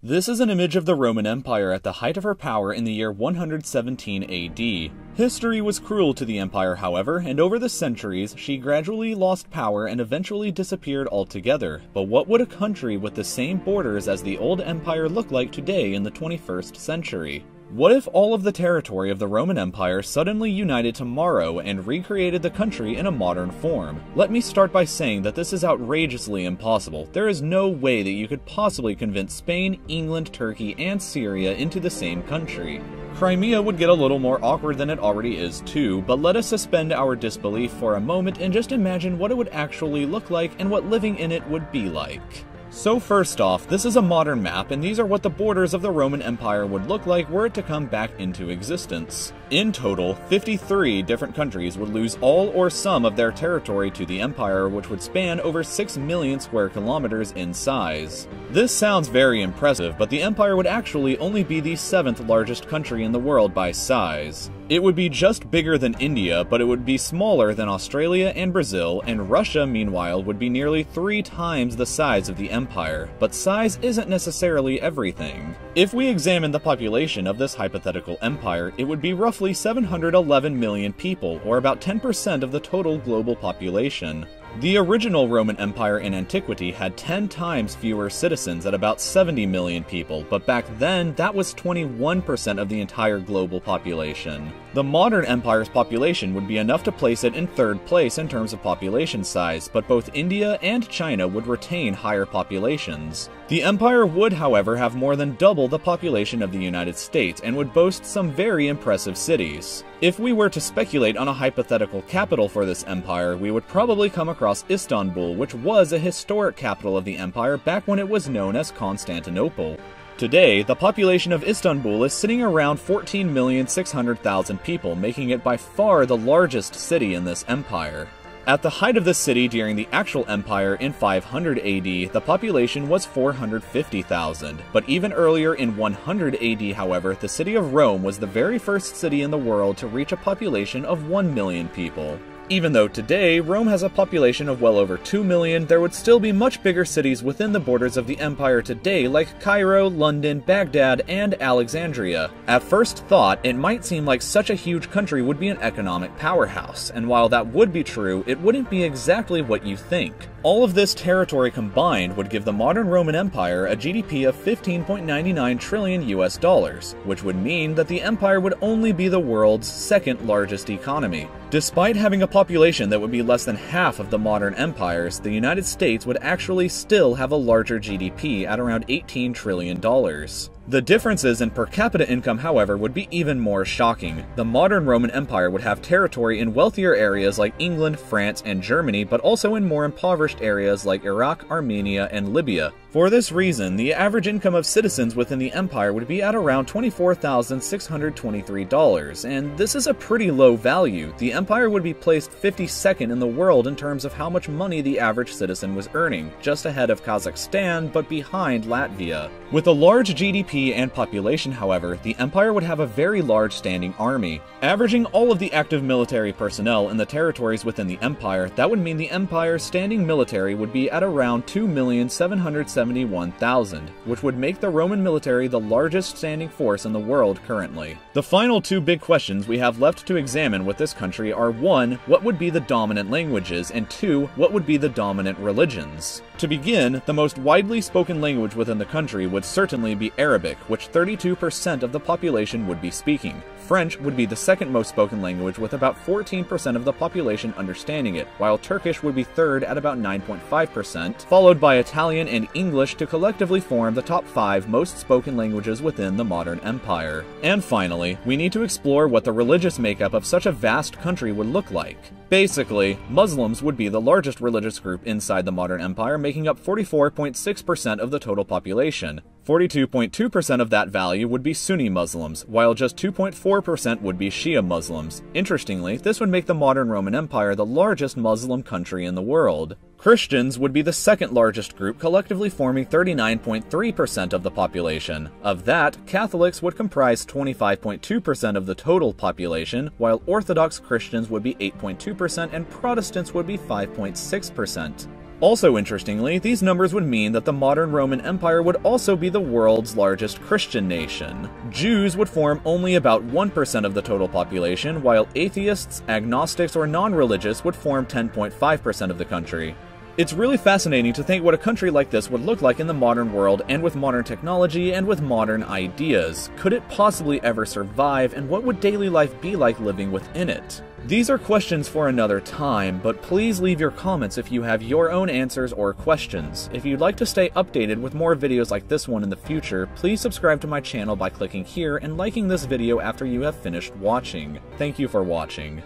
This is an image of the Roman Empire at the height of her power in the year 117 AD. History was cruel to the empire, however, and over the centuries, she gradually lost power and eventually disappeared altogether. But what would a country with the same borders as the old empire look like today in the 21st century? What if all of the territory of the Roman Empire suddenly united tomorrow and recreated the country in a modern form? Let me start by saying that this is outrageously impossible. There is no way that you could possibly convince Spain, England, Turkey, and Syria into the same country. Crimea would get a little more awkward than it already is too, but let us suspend our disbelief for a moment and just imagine what it would actually look like and what living in it would be like. So first off, this is a modern map, and these are what the borders of the Roman Empire would look like were it to come back into existence. In total, 53 different countries would lose all or some of their territory to the empire, which would span over 6 million square kilometers in size. This sounds very impressive, but the empire would actually only be the 7th largest country in the world by size. It would be just bigger than India, but it would be smaller than Australia and Brazil, and Russia, meanwhile, would be nearly 3 times the size of the empire. But size isn't necessarily everything. If we examine the population of this hypothetical empire, it would be roughly 711 million people, or about 10% of the total global population. The original Roman Empire in antiquity had 10 times fewer citizens at about 70 million people, but back then that was 21% of the entire global population. The modern empire's population would be enough to place it in 3rd place in terms of population size, but both India and China would retain higher populations. The empire would, however, have more than double the population of the United States and would boast some very impressive cities. If we were to speculate on a hypothetical capital for this empire, we would probably come across Istanbul, which was a historic capital of the empire back when it was known as Constantinople. Today, the population of Istanbul is sitting around 14,600,000 people, making it by far the largest city in this empire. At the height of the city during the actual empire in 500 AD, the population was 450,000. But even earlier in 100 AD, however, the city of Rome was the very first city in the world to reach a population of 1 million people. Even though today, Rome has a population of well over 2 million, there would still be much bigger cities within the borders of the empire today like Cairo, London, Baghdad, and Alexandria. At first thought, it might seem like such a huge country would be an economic powerhouse, and while that would be true, it wouldn't be exactly what you think. All of this territory combined would give the modern Roman Empire a GDP of 15.99 trillion US dollars, which would mean that the empire would only be the world's 2nd largest economy. Despite having a population that would be less than half of the modern empires, the United States would actually still have a larger GDP at around $18 trillion. The differences in per capita income, however, would be even more shocking. The modern Roman Empire would have territory in wealthier areas like England, France, and Germany, but also in more impoverished areas like Iraq, Armenia, and Libya. For this reason, the average income of citizens within the empire would be at around $24,623, and this is a pretty low value. The empire would be placed 52nd in the world in terms of how much money the average citizen was earning, just ahead of Kazakhstan, but behind Latvia. With a large GDP and population, however, the empire would have a very large standing army. Averaging all of the active military personnel in the territories within the empire, that would mean the empire's standing military would be at around 2,771,000, which would make the Roman military the largest standing force in the world currently. The final 2 big questions we have left to examine with this country are 1. What would be the dominant languages, and 2. What would be the dominant religions? To begin, the most widely spoken language within the country would certainly be Arabic, which 32% of the population would be speaking. French would be the 2nd most spoken language with about 14% of the population understanding it, while Turkish would be 3rd at about 9.5%, followed by Italian and English to collectively form the top 5 most spoken languages within the modern empire. And finally, we need to explore what the religious makeup of such a vast country would look like. Basically, Muslims would be the largest religious group inside the modern empire, making up 44.6% of the total population. 42.2% of that value would be Sunni Muslims, while just 2.4% would be Shia Muslims. Interestingly, this would make the modern Roman Empire the largest Muslim country in the world. Christians would be the 2nd largest group, collectively forming 39.3% of the population. Of that, Catholics would comprise 25.2% of the total population, while Orthodox Christians would be 8.2% and Protestants would be 5.6%. Also interestingly, these numbers would mean that the modern Roman Empire would also be the world's largest Christian nation. Jews would form only about 1% of the total population, while atheists, agnostics, or non-religious would form 10.5% of the country. It's really fascinating to think what a country like this would look like in the modern world, and with modern technology and with modern ideas. Could it possibly ever survive, and what would daily life be like living within it? These are questions for another time, but please leave your comments if you have your own answers or questions. If you'd like to stay updated with more videos like this one in the future, please subscribe to my channel by clicking here and liking this video after you have finished watching. Thank you for watching.